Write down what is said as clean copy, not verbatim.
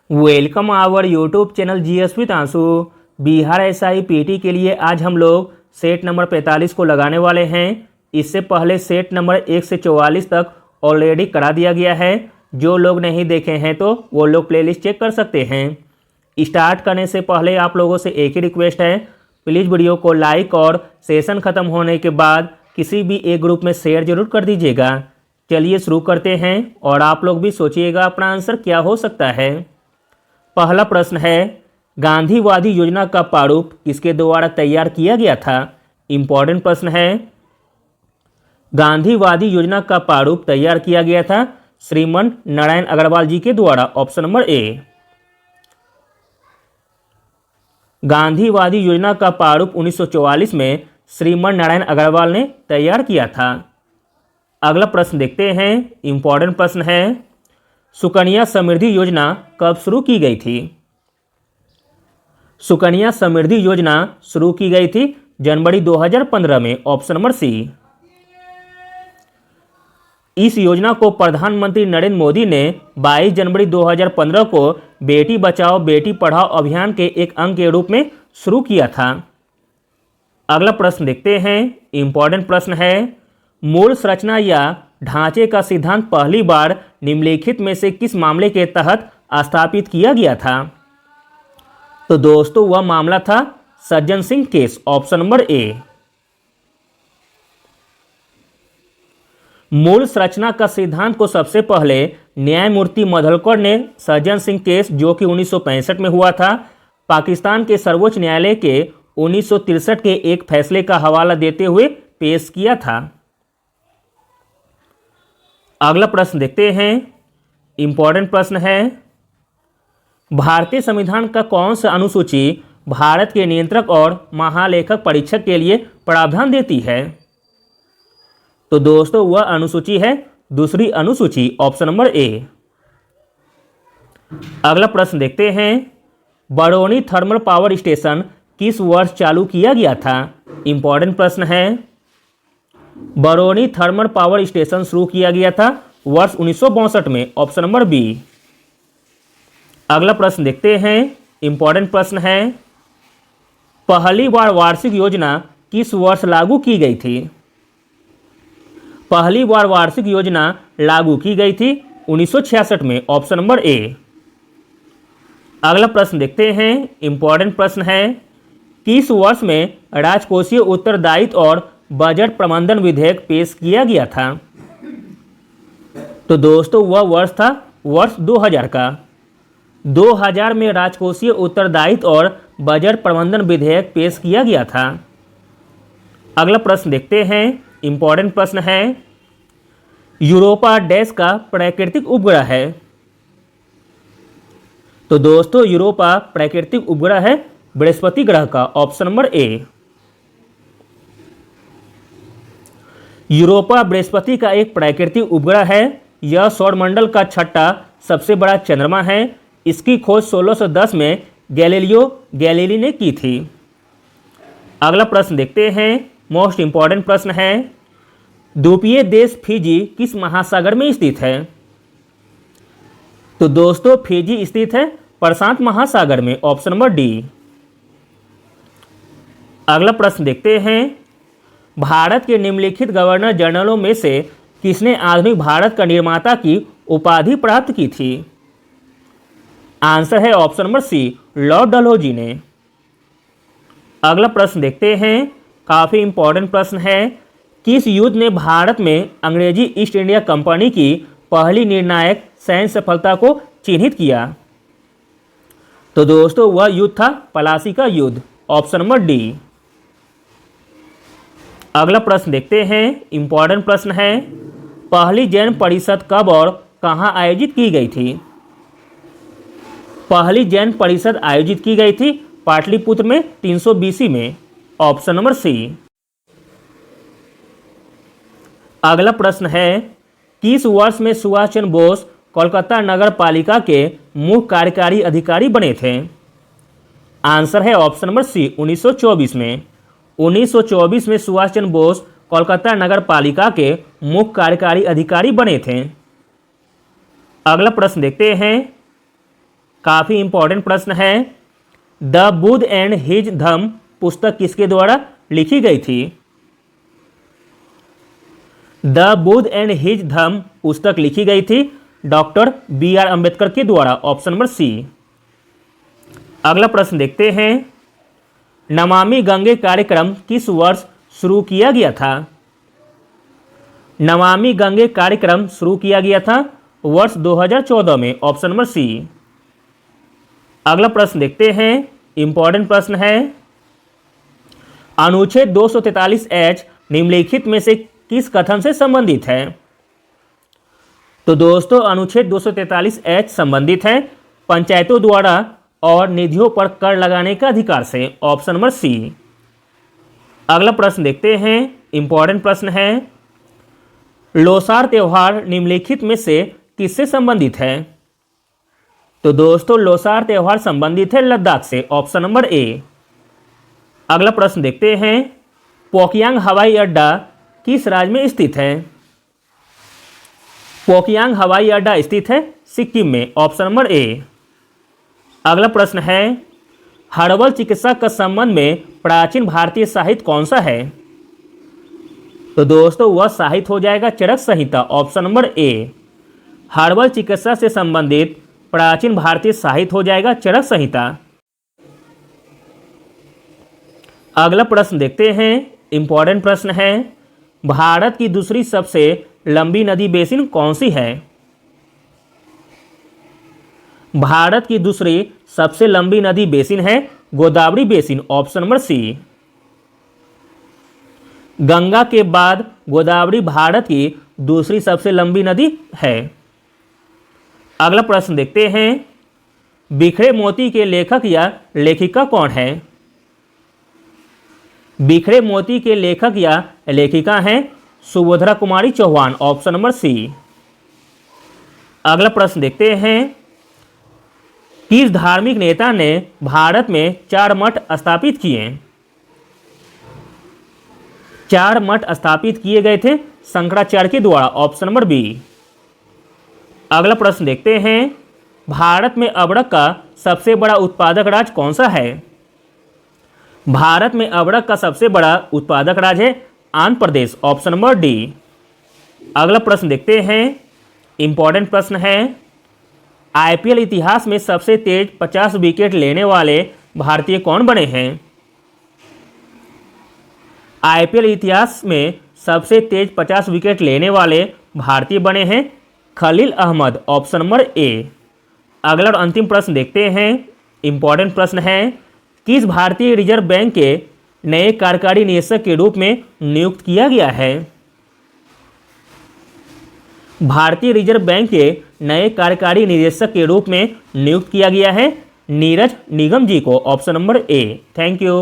Welcome our YouTube channel GS with Aansu. Bihar SI PT के लिए आज हम लोग सेट नंबर 45 को लगाने वाले हैं। इससे पहले सेट नंबर 1 से 44 तक ऑलरेडी करा दिया गया है। जो लोग नहीं देखे हैं तो वो लोग प्लेलिस्ट चेक कर सकते हैं। स्टार्ट करने से पहले आप लोगों से एक ही रिक्वेस्ट है, प्लीज़ वीडियो को लाइक और सेशन ख़त्म होने के बाद किसी भी एक ग्रुप में शेयर जरूर कर दीजिएगा। चलिए शुरू करते हैं और आप लोग भी सोचिएगा अपना आंसर क्या हो सकता है। पहला प्रश्न है, गांधीवादी योजना का प्रारूप किसके द्वारा तैयार किया गया था। इंपॉर्टेंट प्रश्न है। गांधीवादी योजना का प्रारूप तैयार किया गया था श्रीमान नारायण अग्रवाल जी के द्वारा। ऑप्शन नंबर ए। गांधीवादी योजना का प्रारूप 1944 में श्रीमान नारायण अग्रवाल ने तैयार किया था। अगला प्रश्न देखते हैं। इंपॉर्टेंट प्रश्न है, सुकन्या समृद्धि योजना कब शुरू की गई थी। सुकन्या समृद्धि योजना शुरू की गई थी जनवरी 2015 में। Option number C. इस योजना को प्रधानमंत्री नरेंद्र मोदी ने 22 जनवरी 2015 को बेटी बचाओ बेटी पढ़ाओ अभियान के एक अंग के रूप में शुरू किया था। अगला प्रश्न देखते हैं। इंपॉर्टेंट प्रश्न है, मूल संरचना या ढांचे का सिद्धांत पहली बार निम्नलिखित में से किस मामले के तहत स्थापित किया गया था। तो दोस्तों वह मामला था Sajjan Singh case. Option number ए। मूल संरचना का सिद्धांत को सबसे पहले न्यायमूर्ति मधलकर ने सज्जन सिंह केस, जो कि 1965 में हुआ था, पाकिस्तान के सर्वोच्च न्यायालय के 1963 के एक फैसले का हवाला देते हुए पेश किया था। अगला प्रश्न देखते हैं। इंपॉर्टेंट प्रश्न है, भारतीय संविधान का कौन सा अनुसूची भारत के नियंत्रक और महालेखक परीक्षक के लिए प्रावधान देती है। तो दोस्तों वह अनुसूची है दूसरी अनुसूची। Option number A. अगला प्रश्न देखते हैं। बरौनी थर्मल पावर स्टेशन किस वर्ष चालू किया गया था। इंपॉर्टेंट प्रश्न है। बरौनी थर्मल पावर स्टेशन शुरू किया गया था वर्ष 1962 में। Option number B. अगला प्रश्न देखते हैं। इंपॉर्टेंट प्रश्न है, पहली बार वार्षिक योजना किस वर्ष लागू की गई थी। पहली बार वार्षिक योजना लागू की गई थी 1966 में। Option number A. अगला प्रश्न देखते हैं। इंपॉर्टेंट प्रश्न है, किस वर्ष में राजकोषीय उत्तरदायित्व और बजट प्रबंधन विधेयक पेश किया गया था। तो दोस्तों वह वर्ष था वर्ष 2000 का। 2000 में राजकोषीय उत्तरदायित्व और बजट प्रबंधन विधेयक पेश किया गया था। अगला प्रश्न देखते हैं। इंपॉर्टेंट प्रश्न है, यूरोपा डैश का प्राकृतिक उपग्रह है। तो दोस्तों यूरोपा प्राकृतिक उपग्रह है बृहस्पति ग्रह का। ऑप्शन नंबर ए। यूरोपा बृहस्पति का एक प्राकृतिक उपग्रह है। यह सौरमंडल का छठा सबसे बड़ा चंद्रमा है। इसकी खोज 1610 में गैलीलियो गैलीली ने की थी। अगला प्रश्न देखते हैं। मोस्ट इंपॉर्टेंट प्रश्न है, द्वीपीय देश फिजी किस महासागर में स्थित है। तो दोस्तों फिजी स्थित है प्रशांत महासागर में। Option number D. अगला प्रश्न देखते हैं। भारत के निम्नलिखित गवर्नर जनरलों में से किसने आधुनिक भारत का निर्माता की उपाधि प्राप्त की थी। आंसर है option number C, Lord Dalhousie ने। अगला प्रश्न देखते हैं। काफ़ी इंपॉर्टेंट प्रश्न है, किस युद्ध ने भारत में अंग्रेजी ईस्ट इंडिया कंपनी की पहली निर्णायक सैन्य सफलता को चिन्हित किया। तो दोस्तों वह युद्ध था प्लासी का युद्ध। Option number D. अगला प्रश्न देखते हैं। इंपॉर्टेंट प्रश्न है, पहली जैन परिषद कब और कहां आयोजित की गई थी। पहली जैन परिषद आयोजित की गई थी पाटलिपुत्र में 300 BC में। Option number C. अगला प्रश्न है, किस वर्ष में सुभाष चंद्र बोस कोलकाता नगर पालिका के मुख्य कार्यकारी अधिकारी बने थे। आंसर है ऑप्शन नंबर सी, 1924 में। 1924 में सुभाष चंद्र बोस कोलकाता नगर पालिका के मुख्य कार्यकारी अधिकारी बने थे। अगला प्रश्न देखते हैं। काफ़ी इंपॉर्टेंट प्रश्न है। द बुद्ध एंड हिज धम्म पुस्तक किसके द्वारा लिखी गई थी? द बुद्ध एंड हिज धम्म पुस्तक लिखी गई थी डॉक्टर बी.आर. अम्बेडकर के द्वारा, ऑप्शन नंबर सी। अगला प्रश्न देखते हैं, नमामि गंगे कार्यक्रम किस वर्ष शुरू किया गया था? नमामि गंगे कार्यक्रम शुरू किया गया था वर्ष 2014 में, ऑप्शन नंबर सी। अगला प्रश्न देखते हैं, इंपॉर्टेंट प्रश्न है, अनुच्छेद 243H निम्नलिखित में से किस कथन से संबंधित है? तो दोस्तों अनुच्छेद 243H संबंधित है पंचायतों द्वारा और निधियों पर कर लगाने का अधिकार से, ऑप्शन नंबर सी। अगला प्रश्न देखते हैं, इंपॉर्टेंट प्रश्न है, लोसार त्यौहार निम्नलिखित में से किससे संबंधित है? तो दोस्तों लोसार त्यौहार संबंधित है लद्दाख से, ऑप्शन नंबर ए। अगला प्रश्न देखते हैं, पोखयांग हवाई अड्डा किस राज्य में स्थित है? पोखयांग हवाई अड्डा स्थित है सिक्किम में, ऑप्शन नंबर ए। अगला प्रश्न है, हर्बल चिकित्सा का संबंध में प्राचीन भारतीय साहित्य कौन सा है? तो दोस्तों वह साहित्य हो जाएगा चरक संहिता, ऑप्शन नंबर ए। हर्बल चिकित्सा से संबंधित प्राचीन भारतीय साहित्य हो जाएगा चरक संहिता। अगला प्रश्न देखते हैं, इंपॉर्टेंट प्रश्न है, भारत की दूसरी सबसे लंबी नदी बेसिन कौन सी है? भारत की दूसरी सबसे लंबी नदी बेसिन है Godavari basin, option number C. Ganga के बाद गोदावरी भारत की दूसरी सबसे लंबी नदी है। अगला प्रश्न देखते हैं, बिखरे मोती के लेखक या लेखिका कौन है? बिखरे मोती के लेखक या लेखिका हैं Subhadra Kumari Chauhan, option number C. अगला प्रश्न देखते हैं, किस धार्मिक नेता ने भारत में 4 मठ स्थापित किए? 4 मठ स्थापित किए गए थे शंकराचार्य के द्वारा, ऑप्शन नंबर बी। अगला प्रश्न देखते हैं, भारत में अबड़क का सबसे बड़ा उत्पादक राज्य कौन सा है? भारत में अबड़क का सबसे बड़ा उत्पादक राज्य है Andhra Pradesh, option number D. अगला प्रश्न देखते हैं, इंपॉर्टेंट प्रश्न है, आईपीएल इतिहास में सबसे तेज 50 विकेट लेने वाले भारतीय कौन बने हैं? आईपीएल इतिहास में सबसे तेज 50 विकेट लेने वाले भारतीय बने हैं Khalil Ahmed, option number A. अगला और अंतिम प्रश्न देखते हैं, इंपॉर्टेंट प्रश्न है, किस भारतीय रिजर्व बैंक के नए कार्यकारी निदेशक के रूप में नियुक्त किया गया है? भारतीय रिजर्व बैंक के नए कार्यकारी निदेशक के रूप में नियुक्त किया गया है नीरज निगम जी को, option number A. Thank you.